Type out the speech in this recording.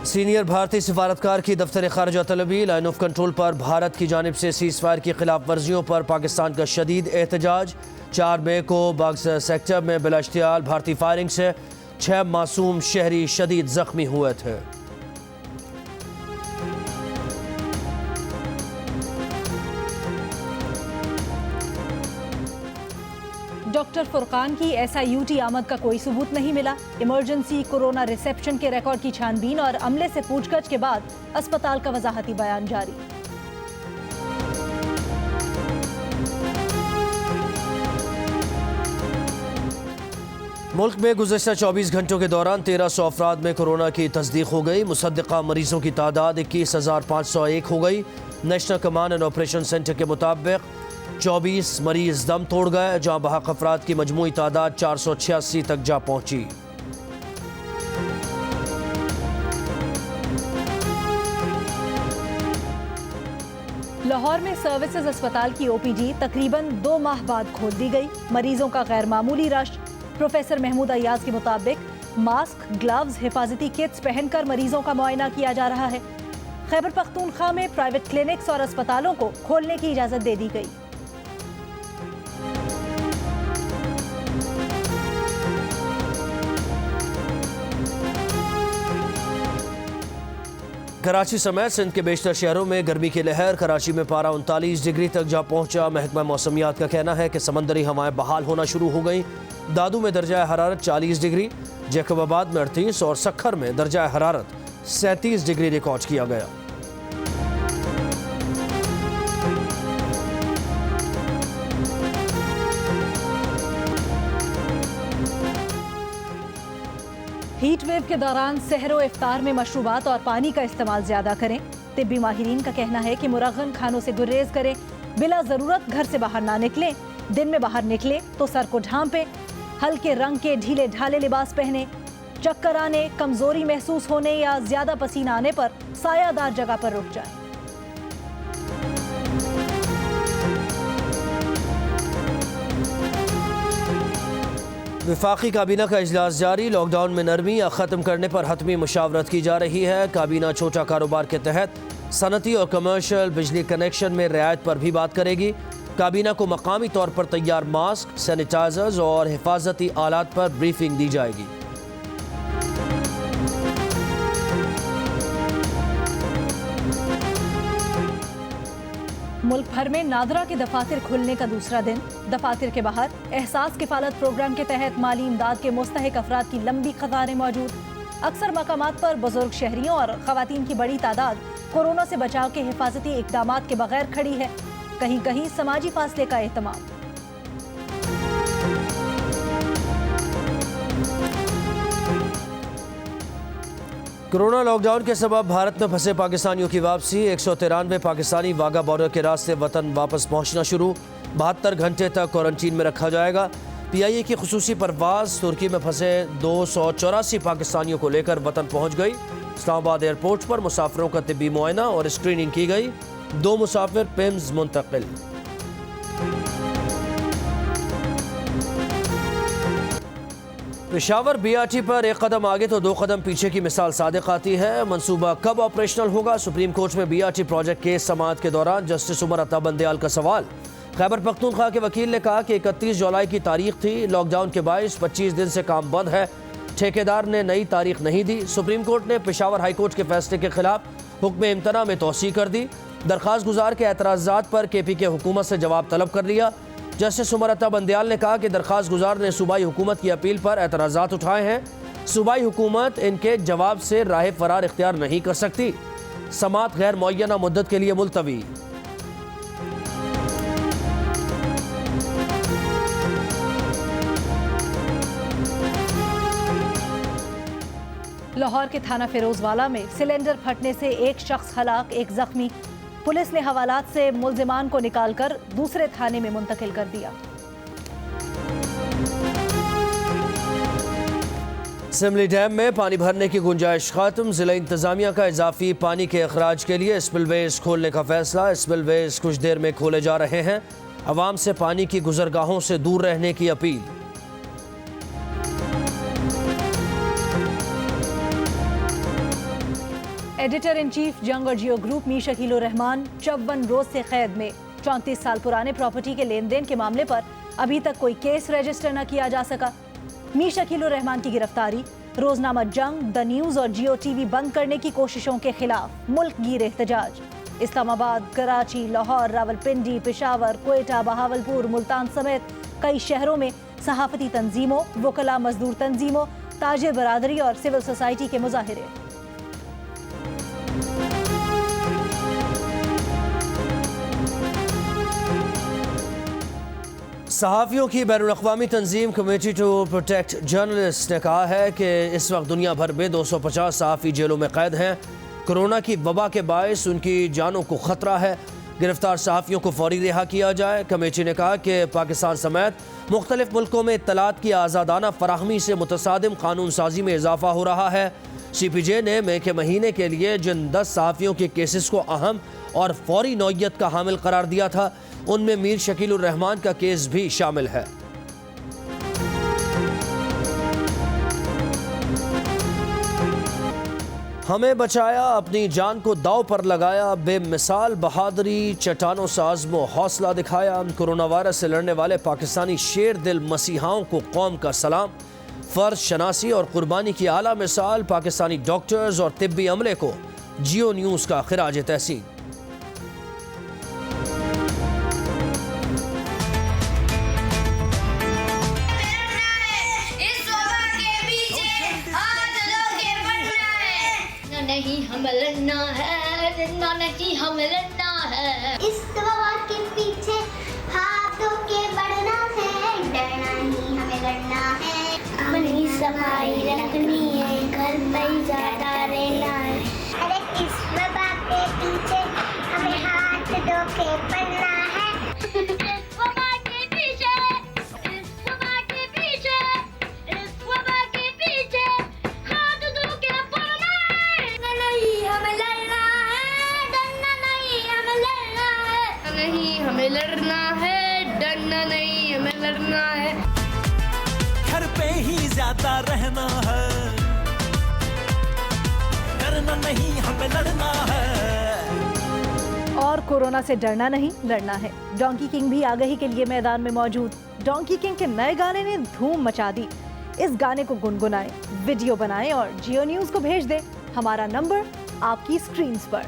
Senior भारतीय सिफारतकार की दफ्तर खारजा तलबी। लाइन ऑफ कंट्रोल पर भारत की जानिब से सीज फायर की खिलाफ वर्जियों पर पाकिस्तान का शदीद एहतजाज। 4 मई को बक्सर सेक्टर में बिलाश्तियाल भारतीय फायरिंग से 6 मासूम शहरी शदीद जख्मी हुए थे। डॉक्टर फुरकान की SIUT आमद का कोई सबूत नहीं मिला। इमरजेंसी कोरोना रिसेप्शन के रिकॉर्ड की छानबीन और अमले से पूछगछ के बाद अस्पताल का वजाहती बयान जारी। मुल्क में गुज़श्ता 24 घंटों के दौरान 1300 अफराद में कोरोना की तस्दीक हो गई। मुसद्दिक़ा मरीजों की तादाद 21,501 हो गई। National command and operation centre के मुताबिक 24 मरीज दम तोड़ गए, जहां बहक अफराद की मजमूई तादाद 486 तक जा पहुंची। लाहौर में सर्विसेज अस्पताल की OPD तकरीबन 2 माह बाद खोल दी गई। मरीजों का गैर मामूली रश। प्रोफेसर महमूद अयाज के मुताबिक मास्क, ग्लव्स, हिफाजती किट्स पहनकर मरीजों का मुआयना किया जा रहा है। खैबर पख्तूनख्वा में प्राइवेट क्लिनिक्स और अस्पतालों को खोलने की इजाजत दे दी गई। कराची समेत सिंध के बेशतर शहरों में गर्मी की लहर। कराची में पारा 39 डिग्री तक जा पहुंचा। महकमा मौसमियात का कहना है कि समंदरी हवाएं बहाल होना शुरू हो गई। दादू में दर्जा हरारत 40 डिग्री, जैकबाबाद में 38 और सखर में दर्जा हरारत 37 डिग्री रिकॉर्ड किया गया। हीट वेव के दौरान सहरो इफ्तार में मशरूबात और पानी का इस्तेमाल ज्यादा करें। तिब्बी माहिरीन का कहना है कि मुरगन खानों से गुरेज करें। बिला जरूरत घर से बाहर ना निकलें। दिन में बाहर निकले तो सर को ढांपें। हल्के रंग के ढीले ढाले लिबास पहने। चक्कर आने, कमजोरी महसूस होने या ज्यादा पसीना आने पर सायादार जगह पर रुक जाएं। वफाकी काबीना का इजलास जारी। लॉकडाउन में नरमी या ख़त्म करने पर हतमी मुशावरत की जा रही है। काबीना छोटा कारोबार के तहत सनती और कमर्शियल बिजली कनेक्शन में रियायत पर भी बात करेगी। काबीना को मकामी तौर पर तैयार मास्क, सैनिटाइजर्स और हिफाजती आलात पर ब्रीफिंग दी जाएगी। मुल्क भर में नादरा के दफातर खुलने का दूसरा दिन। दफातर के बाहर एहसास किफालत प्रोग्राम के तहत माली इमदाद के मुस्तहिक अफराद की लंबी कतारें मौजूद। अक्सर मकामात पर बुजुर्ग शहरियों और खवातीन की बड़ी तादाद कोरोना से बचाव के हिफाजती इकदामात के बगैर खड़ी है। कहीं कहीं समाजी फासले का एहतमाम। कोरोना लॉकडाउन के सबब भारत में फंसे पाकिस्तानियों की वापसी। 193 पाकिस्तानी वाघा बॉर्डर के रास्ते वतन वापस पहुंचना शुरू। 72 घंटे तक क्वारंटीन में रखा जाएगा। PIA की खुसूसी परवाज तुर्की में फंसे 284 पाकिस्तानियों को लेकर वतन पहुंच गई। इस्लामाबाद एयरपोर्ट पर मुसाफिरों का तिब्बी मुआयना और स्क्रीनिंग की गई। 2 मुसाफिर पिम्स मुंतकिल। पेशावर BRT पर एक कदम आगे तो 2 कदम पीछे की मिसाल सादिक आती है। मंसूबा कब ऑपरेशनल होगा? सुप्रीम कोर्ट में BRT प्रोजेक्ट केस समाअत के दौरान जस्टिस उमर अता बंदयाल का सवाल। खैबर पख्तूनख्वा के वकील ने कहा कि 31 जुलाई की तारीख थी। लॉकडाउन के बायस 25 दिन से काम बंद है। ठेकेदार ने नई तारीख नहीं दी। सुप्रीम कोर्ट ने पेशावर हाई कोर्ट के फैसले के खिलाफ हुक्म इम्तना में तोसी कर दी। दरख्वास्त गुजार के एतराज़ात पर KPK हुकूमत से जवाब तलब कर लिया। जस्टिस उमर अता बंदयाल ने कहा कि दरख्वास्त गुजार ने सूबाई हुकूमत की अपील पर एतराज़ात उठाए हैं। सूबाई हुकूमत इनके जवाब से राह फरार इख्तियार नहीं कर सकती। समाअत गैर मुअय्यना मुद्दत के लिए मुलतवी। लाहौर के थाना फिरोजवाला में सिलेंडर फटने से एक शख्स हलाक, एक जख्मी। पुलिस ने हवालात से मुल्जिमान को निकालकर दूसरे थाने में मुंतकिल कर दिया। सिमली डैम में पानी भरने की गुंजाइश खत्म। जिला इंतजामिया का इजाफी पानी के अखराज के लिए स्पिलवेज खोलने का फैसला। स्पिलवेज कुछ देर में खोले जा रहे हैं। अवाम से पानी की गुजरगाहों से दूर रहने की अपील। एडिटर इन चीफ जंग और जियो ग्रुप मी शकील उर रहमान 54 रोज से कैद में। 34 साल पुराने प्रॉपर्टी के लेन देन के मामले पर अभी तक कोई केस रजिस्टर न किया जा सका। मी शकील उर रहमान की गिरफ्तारी रोजनामा जंग, द न्यूज और जियो टीवी बंद करने की कोशिशों के खिलाफ मुल्क गिर एहतजाज। इस्लामाबाद, कराची, लाहौर, रावलपिंडी, पेशावर, क्वेटा, बहावलपुर, मुल्तान समेत कई शहरों में सहाफती तंजीमों, वकला मजदूर तंजीमों, ताजिर बरादरी और सिविल सोसाइटी के मुजाहिरे। सहाफ़ियों की बैनुल-अक़वामी तंजीम कमेटी टू प्रोटेक्ट जर्नलिस्ट ने कहा है कि इस वक्त दुनिया भर में 250 सहाफ़ी जेलों में कैद हैं। कोरोना की वबा के बायस उनकी जानों को ख़तरा है। गिरफ्तार सहाफ़ियों को फौरी रिहा किया जाए। कमेटी ने कहा कि पाकिस्तान समेत मुख्तलिफ मुल्कों में इत्तलात की आज़ादाना फराहमी से मुतसादिम कानून साजी में इजाफा हो रहा है। CPJ ने मई के महीने के लिए जिन 10 सहाफ़ियों के केसेस को अहम और फौरी नौयत का हामिल करार दिया था, उनमें मीर शकील उर रहमान का केस भी शामिल है। हमें बचाया, अपनी जान को दाव पर लगाया, बेमिसाल बहादुरी, चट्टानों से आज़मो हौसला दिखाया। कोरोना वायरस से लड़ने वाले पाकिस्तानी शेर दिल मसीहाओं को कौम का सलाम। फ़र्ज शनासी और कुर्बानी की आला मिसाल पाकिस्तानी डॉक्टर्स और तिब्बी अमले को जियो न्यूज़ का खिराज तहसीन। नहीं हम लड़ना है, नहीं हम लड़ना है। इस वबा के पीछे हाथों के बढ़ना है, डरना नहीं हमें लड़ना है। अपनी सफाई रखनी है, घर पर ज्यादा रहना है। अरे इस वबा के पीछे हमें हाथ धो के पड़ना है। इस वबा के पीछे, इस वबा के पीछे, इस वबा के पीछे हाथ धो के पड़ना है। नहीं हमें लड़ना है, डरना नहीं हमें लड़ना है। नहीं हमें लड़ना है, डरना नहीं हमें लड़ना है। घर पे ही ज्यादा रहना है, डरना नहीं हमें लड़ना है। और कोरोना से डरना नहीं लड़ना है। डोंकी किंग भी आगाही के लिए मैदान में मौजूद। डोंकी किंग के नए गाने ने धूम मचा दी। इस गाने को गुनगुनाएं, वीडियो बनाएं और जियो न्यूज़ को भेज दें। हमारा नंबर आपकी स्क्रीन्स पर।